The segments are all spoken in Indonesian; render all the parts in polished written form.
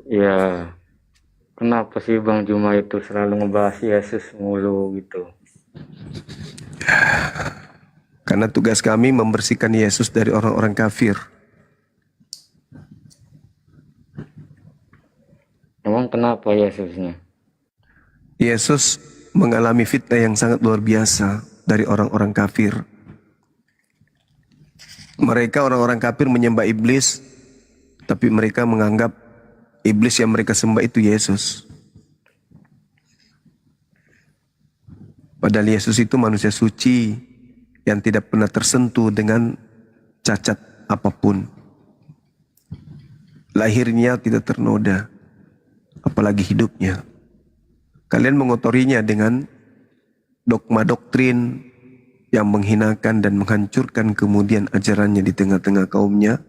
Ya, kenapa sih Bang Juma itu selalu ngebahas Yesus mulu gitu? Karena tugas kami membersihkan Yesus dari orang-orang kafir. Emang kenapa Yesusnya? Yesus mengalami fitnah yang sangat luar biasa dari orang-orang kafir. Mereka orang-orang kafir menyembah iblis, tapi mereka menganggap iblis yang mereka sembah itu Yesus. Padahal Yesus itu manusia suci yang tidak pernah tersentuh dengan cacat apapun. Lahirnya tidak ternoda, apalagi hidupnya. Kalian mengotorinya dengan dogma doktrin yang menghinakan dan menghancurkan kemudian ajarannya di tengah-tengah kaumnya,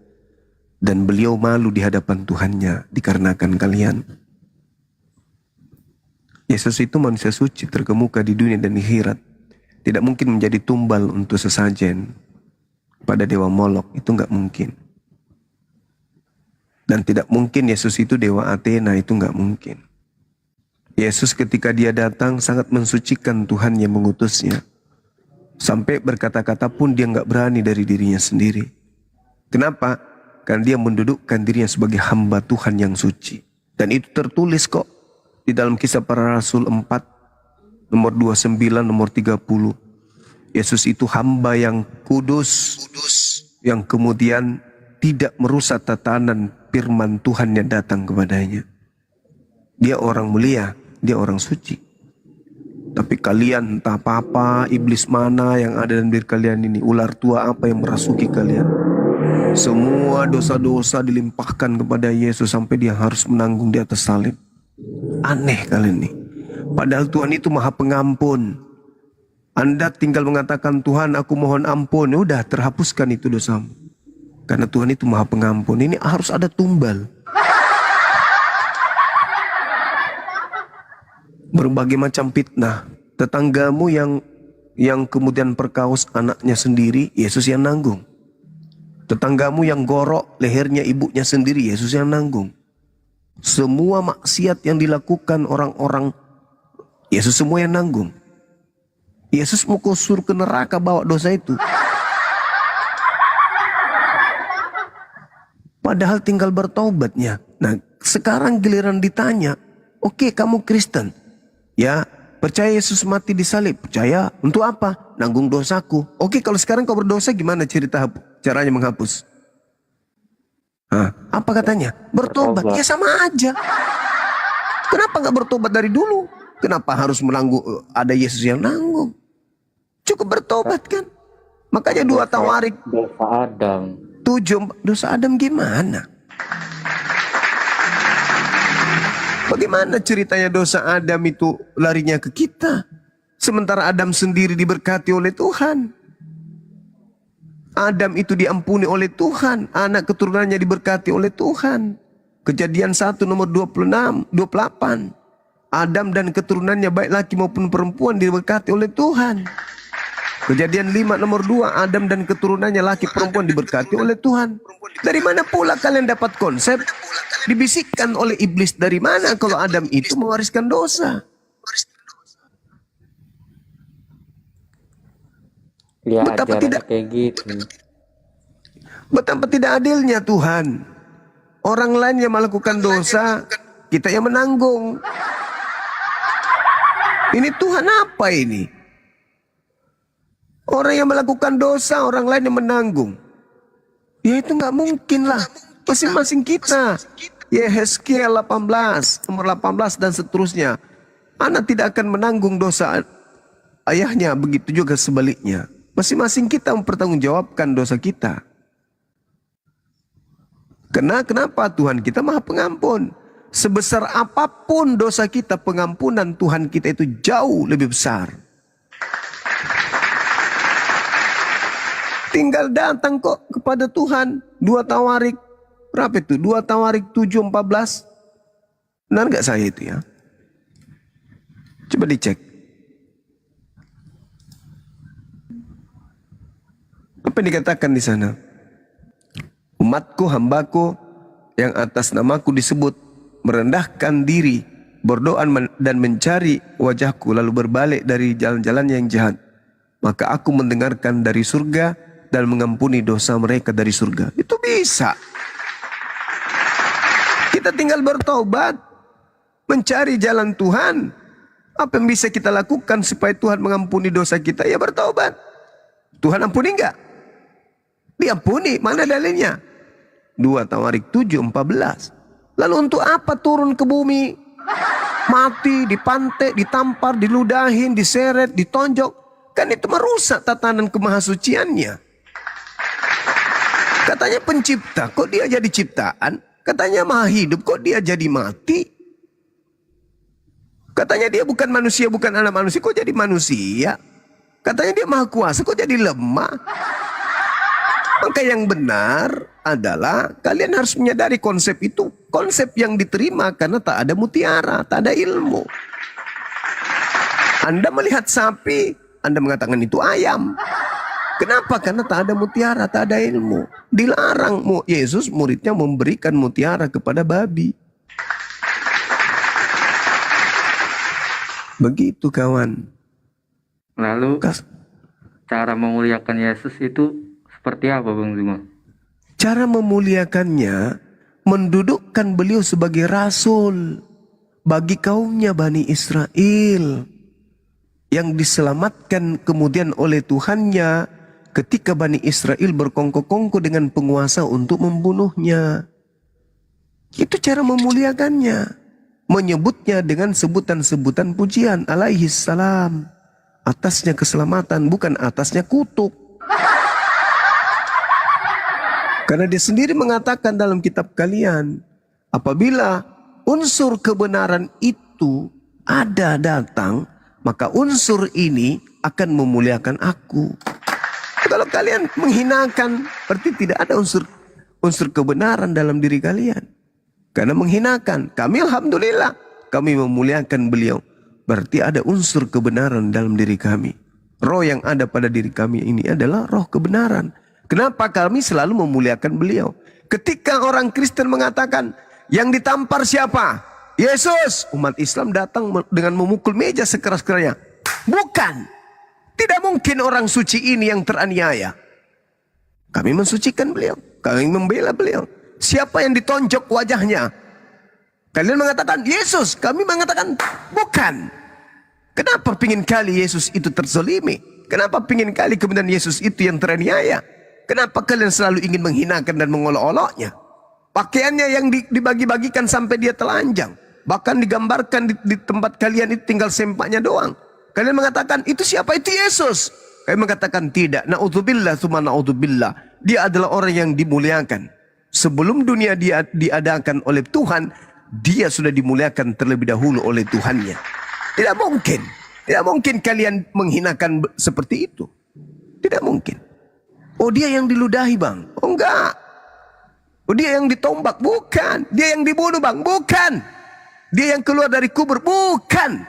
dan beliau malu di hadapan Tuhannya dikarenakan kalian. Yesus itu manusia suci terkemuka di dunia dan di akhirat. Tidak mungkin menjadi tumbal untuk sesajen pada dewa Molok, itu nggak mungkin. Dan tidak mungkin Yesus itu dewa Athena, itu nggak mungkin. Yesus ketika dia datang sangat mensucikan Tuhan yang mengutusnya. Sampai berkata-kata pun dia nggak berani dari dirinya sendiri. Kenapa? Karena dia mendudukkan dirinya sebagai hamba Tuhan yang suci. Dan itu tertulis kok di dalam Kisah Para Rasul 4, nomor 29, nomor 30. Yesus itu hamba yang kudus, yang kemudian tidak merusak tatanan firman Tuhan yang datang kepadanya. Dia orang mulia, dia orang suci. Tapi kalian entah apa-apa, iblis mana yang ada dalam diri kalian ini, ular tua apa yang merasuki kalian. Semua dosa-dosa dilimpahkan kepada Yesus sampai dia harus menanggung di atas salib. Aneh kalian nih. Padahal Tuhan itu maha pengampun. Anda tinggal mengatakan, Tuhan aku mohon ampun, udah terhapuskan itu dosamu. Karena Tuhan itu maha pengampun. Ini harus ada tumbal. Berbagai macam fitnah. Tetanggamu yang kemudian perkaos anaknya sendiri, Yesus yang nanggung. Tetanggamu yang gorok lehernya ibunya sendiri, Yesus yang nanggung. Semua maksiat yang dilakukan orang-orang, Yesus semua yang nanggung. Yesus mau kusur ke neraka bawa dosa itu. Padahal tinggal bertobatnya. Nah, sekarang giliran ditanya, oke, kamu Kristen. Ya, percaya Yesus mati di salib. Percaya, untuk apa? Nanggung dosaku. Oke, kalau sekarang kau berdosa gimana caranya menghapus? Hah, apa katanya? Bertobat. Ya Bertobat. sama aja. Kenapa nggak bertobat dari dulu? Kenapa harus menanggung, ada Yesus yang nanggung? Cukup bertobat kan? Makanya dua tawarik Dosa Adam. 7, dosa Adam gimana? Bagaimana ceritanya dosa Adam itu larinya ke kita? Sementara Adam sendiri diberkati oleh Tuhan. Adam itu diampuni oleh Tuhan. Anak keturunannya diberkati oleh Tuhan. Kejadian 1 nomor 26, 28. Adam dan keturunannya baik laki maupun perempuan diberkati oleh Tuhan. Kejadian 5 nomor 2, Adam dan keturunannya laki perempuan diberkati oleh Tuhan. Dari mana pula kalian dapat konsep? Dibisikkan oleh iblis dari mana kalau Adam itu mewariskan dosa? Ya Betapa ajarannya tidak kayak gitu. betapa tidak adilnya Tuhan. Orang lain yang melakukan dosa, kita yang menanggung. Ini Tuhan apa ini? Orang yang melakukan dosa, orang lain yang menanggung. Ya itu nggak mungkin lah. Masing-masing kita. Yehezkiel 18, nomor 18 dan seterusnya. Anak tidak akan menanggung dosa ayahnya, begitu juga sebaliknya. Masing-masing kita mempertanggungjawabkan dosa kita. Kenapa Tuhan kita maha pengampun? Sebesar apapun dosa kita, pengampunan Tuhan kita itu jauh lebih besar. Tinggal datang kok kepada Tuhan. 2 Tawarik, berapa itu? 2 Tawarik 7:14. Benar nggak saya itu ya? Coba dicek. Apa yang dikatakan di sana? Umatku, hambaku, yang atas namaku disebut, merendahkan diri, berdoa dan mencari wajahku, lalu berbalik dari jalan-jalan yang jahat, maka aku mendengarkan dari surga dan mengampuni dosa mereka dari surga. Itu bisa. Kita tinggal bertobat, mencari jalan Tuhan. Apa yang bisa kita lakukan supaya Tuhan mengampuni dosa kita? Ya bertobat. Tuhan ampuni enggak? Diampuni. Mana dalilnya? 2 Tawarik 7:14. Lalu untuk apa turun ke bumi? Mati, dipantek, ditampar, diludahin, diseret, ditonjok. Kan itu merusak tatanan kemahasuciannya. Katanya pencipta, kok dia jadi ciptaan? Katanya maha hidup, kok dia jadi mati? Katanya dia bukan manusia, bukan anak manusia, kok jadi manusia? Katanya dia maha kuasa, kok jadi lemah? Maka yang benar adalah kalian harus menyadari konsep itu. Konsep yang diterima karena tak ada mutiara, tak ada ilmu. Anda melihat sapi, Anda mengatakan itu ayam. Kenapa? Karena tak ada mutiara, tak ada ilmu. Dilarang Yesus muridnya memberikan mutiara kepada babi. Begitu kawan. Lalu cara memuliakan Yesus itu seperti apa Bang Zuma? Cara memuliakannya, mendudukkan beliau sebagai rasul bagi kaumnya Bani Israel yang diselamatkan kemudian oleh Tuhannya ketika Bani Israel berkongkol-kongkol dengan penguasa untuk membunuhnya. Itu cara memuliakannya. Menyebutnya dengan sebutan-sebutan pujian alaihi salam. Atasnya keselamatan, bukan atasnya kutuk. Karena dia sendiri mengatakan dalam kitab kalian, apabila unsur kebenaran itu ada datang, maka unsur ini akan memuliakan aku. Kalau kalian menghinakan, berarti tidak ada unsur kebenaran dalam diri kalian. Karena menghinakan, kami alhamdulillah, kami memuliakan beliau. Berarti ada unsur kebenaran dalam diri kami. Roh yang ada pada diri kami ini adalah roh kebenaran. Kenapa kami selalu memuliakan beliau? Ketika orang Kristen mengatakan, yang ditampar siapa? Yesus. Umat Islam datang dengan memukul meja sekeras-kerasnya. Bukan. Tidak mungkin orang suci ini yang teraniaya. Kami mensucikan beliau. Kami membela beliau. Siapa yang ditonjok wajahnya? Kalian mengatakan Yesus. Kami mengatakan bukan. Kenapa pingin kali Yesus itu terzolimi? Kenapa pingin kali kemudian Yesus itu yang teraniaya? Kenapa kalian selalu ingin menghinakan dan mengolok-oloknya? Pakaiannya yang dibagi-bagikan sampai dia telanjang. Bahkan digambarkan di tempat kalian itu tinggal sempaknya doang. Kalian mengatakan itu siapa? Itu Yesus. Kami mengatakan tidak. Na'udzubillah tsumma na'udzubillah. Dia adalah orang yang dimuliakan. Sebelum dunia dia diadakan oleh Tuhan, dia sudah dimuliakan terlebih dahulu oleh Tuhannya. Tidak mungkin. Tidak mungkin kalian menghinakan seperti itu. Tidak mungkin. Oh dia yang diludahi bang. Oh enggak. Oh dia yang ditombak. Bukan. Dia yang dibunuh bang. Bukan. Dia yang keluar dari kubur. Bukan.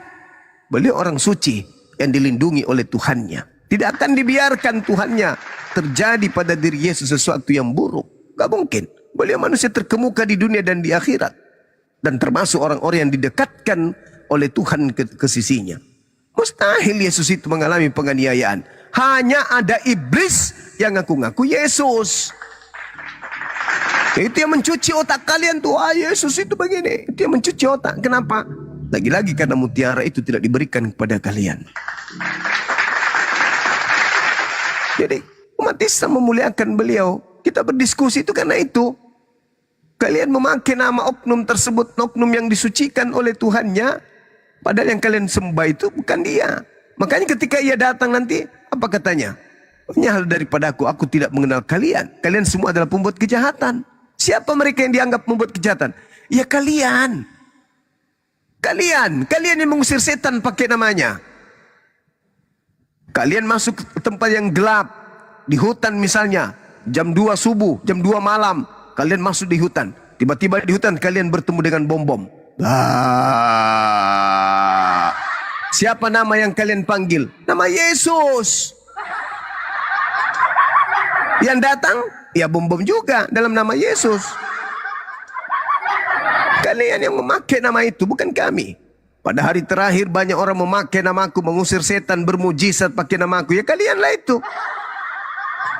Beliau orang suci yang dilindungi oleh Tuhannya. Tidak akan dibiarkan Tuhannya terjadi pada diri Yesus sesuatu yang buruk. Gak mungkin. Beliau manusia terkemuka di dunia dan di akhirat. Dan termasuk orang-orang yang didekatkan oleh Tuhan ke sisinya. Mustahil Yesus itu mengalami penganiayaan. Hanya ada iblis yang ngaku-ngaku Yesus. Itu yang mencuci otak kalian tuh. Ah Yesus itu begini. Itu yang mencuci otak. Kenapa? Lagi-lagi karena mutiara itu tidak diberikan kepada kalian. Jadi umat Islam memuliakan beliau. Kita berdiskusi itu karena itu. Kalian memakai nama oknum tersebut, oknum yang disucikan oleh Tuhannya. Padahal yang kalian sembah itu bukan dia. Makanya ketika ia datang nanti, apa katanya? Nyahal daripada aku tidak mengenal kalian. Kalian semua adalah pembuat kejahatan. Siapa mereka yang dianggap membuat kejahatan? Ya kalian. Kalian yang mengusir setan pakai namanya. Kalian masuk ke tempat yang gelap. Di hutan misalnya. Jam 2 subuh, jam 2 malam. Kalian masuk di hutan. Tiba-tiba di hutan kalian bertemu dengan bom-bom. Siapa nama yang kalian panggil? Nama Yesus. Yang datang, ya bom-bom juga dalam nama Yesus. Kalian yang memakai nama itu, bukan kami. Pada hari terakhir banyak orang memakai namaku, mengusir setan, bermujizat pakai namaku. Ya kalianlah itu.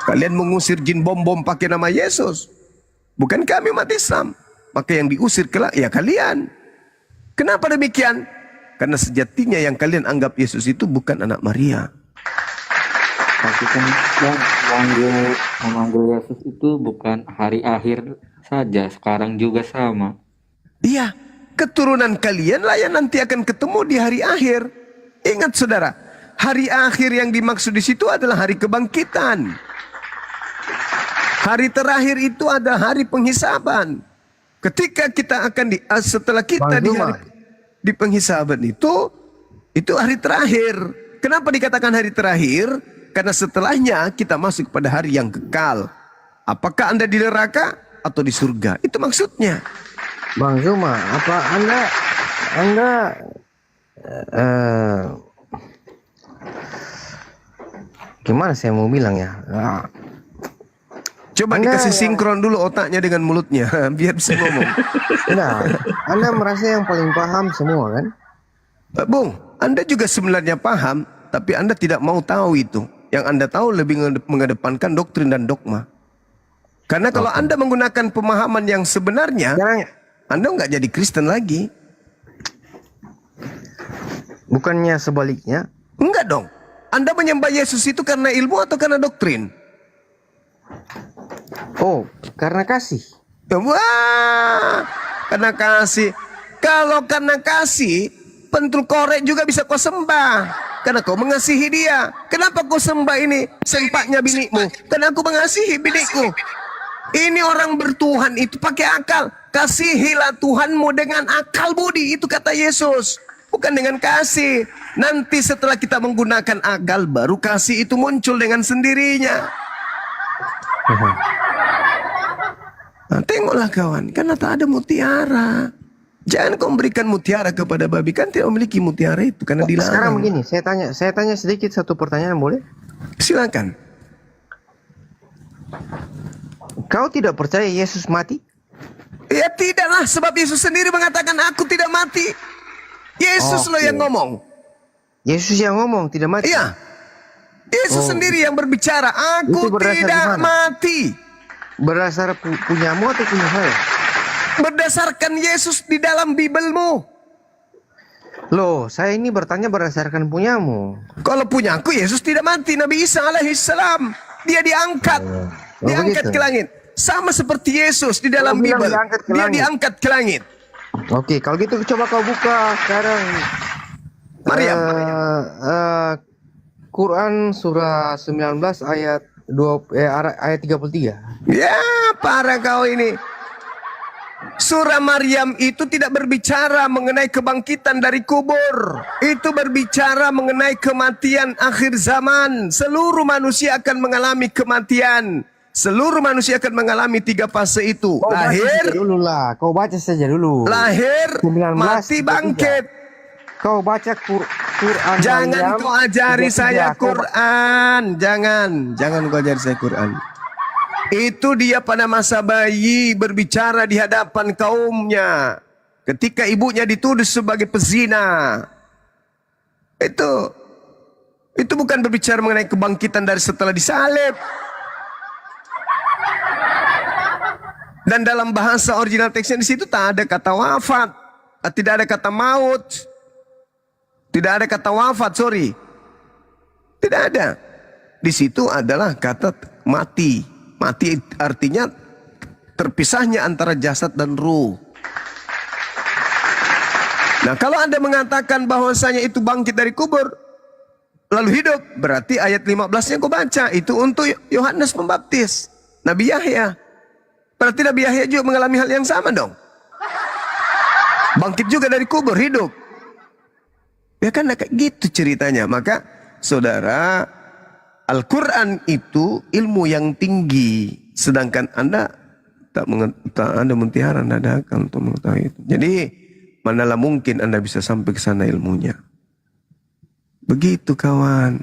Kalian mengusir jin bom-bom pakai nama Yesus. Bukan kami umat Islam. Maka yang diusir ya kalian. Kenapa demikian? Karena sejatinya yang kalian anggap Yesus itu bukan anak Maria. Tapi kan yang memanggil Yesus itu bukan hari akhir saja, sekarang juga sama. Iya, keturunan kalianlah yang nanti akan ketemu di hari akhir. Ingat saudara, hari akhir yang dimaksud di situ adalah hari kebangkitan. Hari terakhir itu adalah hari penghisaban. Ketika kita akan setelah kita di penghisaban itu hari terakhir. Kenapa dikatakan hari terakhir? Karena setelahnya kita masuk pada hari yang kekal. Apakah Anda di neraka atau di surga? Itu maksudnya. Bang Zuma, apa Anda gimana saya mau bilang ya? Coba Anda dikasih sinkron dulu otaknya dengan mulutnya biar bisa ngomong. Nah, Anda merasa yang paling paham semua kan? Bung, Anda juga sebenarnya paham, tapi Anda tidak mau tahu itu. Yang Anda tahu lebih mengedepankan doktrin dan dogma. Karena kalau Anda menggunakan pemahaman yang sebenarnya, Sekarang, Anda nggak jadi Kristen lagi. bukannya sebaliknya? Enggak dong. Anda menyembah Yesus itu karena ilmu atau karena doktrin? Oh, karena kasih. Wah, karena kasih. Kalau karena kasih, pentul korek juga bisa kau sembah. Karena kau mengasihi dia. Kenapa kau sembah ini sempaknya binikmu? Karena aku mengasihi binikku. Ini orang bertuhan itu pakai akal. Kasihilah Tuhanmu dengan akal budi. Itu kata Yesus. Bukan dengan kasih. Nanti setelah kita menggunakan akal, baru kasih itu muncul dengan sendirinya. Nah, tengoklah kawan, karena tak ada mutiara. Jangan kau memberikan mutiara kepada babi, kan tidak memiliki mutiara itu karena dilarang. Sekarang begini, saya tanya sedikit satu pertanyaan, boleh? Silakan. Kau tidak percaya Yesus mati? Ya tidaklah, sebab Yesus sendiri mengatakan aku tidak mati. Yesus loh yang ngomong. Yesus yang ngomong tidak mati? Iya. Yesus sendiri yang berbicara, aku Itu berdasar tidak di mana? mati. Berdasar punyamu atau punya saya? Berdasarkan Yesus di dalam Bibelmu. Loh, saya ini bertanya berdasarkan punyamu. Kalau punya aku, Yesus tidak mati. Nabi Isa alaihissalam, dia diangkat. Diangkat begitu. ke langit. Sama seperti Yesus di dalam Kau bilang Bibel. diangkat ke Dia langit. diangkat ke langit. Oke, kalau gitu coba kau buka sekarang Maryam. Quran surah 19 ayat 33. Ya, parah kau ini. Surah Maryam itu tidak berbicara mengenai kebangkitan dari kubur. Itu berbicara mengenai kematian akhir zaman. Seluruh manusia akan mengalami kematian. Seluruh manusia akan mengalami 3 fase itu. Kau baca saja dulu lah. Kau baca saja dulu. Lahir, 19, mati, 33. bangkit. Kau baca Quran. Jangan Maryam, kau ajari 33. saya Kau Quran. Jangan kau ajari saya Quran. Itu dia pada masa bayi berbicara di hadapan kaumnya. Ketika ibunya dituduh sebagai pezina. Itu bukan berbicara mengenai kebangkitan dari setelah disalib. Dan dalam bahasa original teksnya di situ tak ada kata wafat. Tidak ada kata maut. Tidak ada kata wafat, sorry. Tidak ada. Di situ adalah kata mati. Mati artinya terpisahnya antara jasad dan ruh. Nah, kalau Anda mengatakan bahwasanya itu bangkit dari kubur, lalu hidup, berarti ayat 15 yang kau baca itu untuk Yohanes Pembaptis, Nabi Yahya. Berarti Nabi Yahya juga mengalami hal yang sama dong. Bangkit juga dari kubur, hidup. Ya kan kayak gitu ceritanya. Maka saudara, Al-Quran itu ilmu yang tinggi. Sedangkan Anda tak Anda mentiara, Anda ada akal untuk mengetahui itu. Jadi manalah mungkin Anda bisa sampai ke sana ilmunya. Begitu kawan.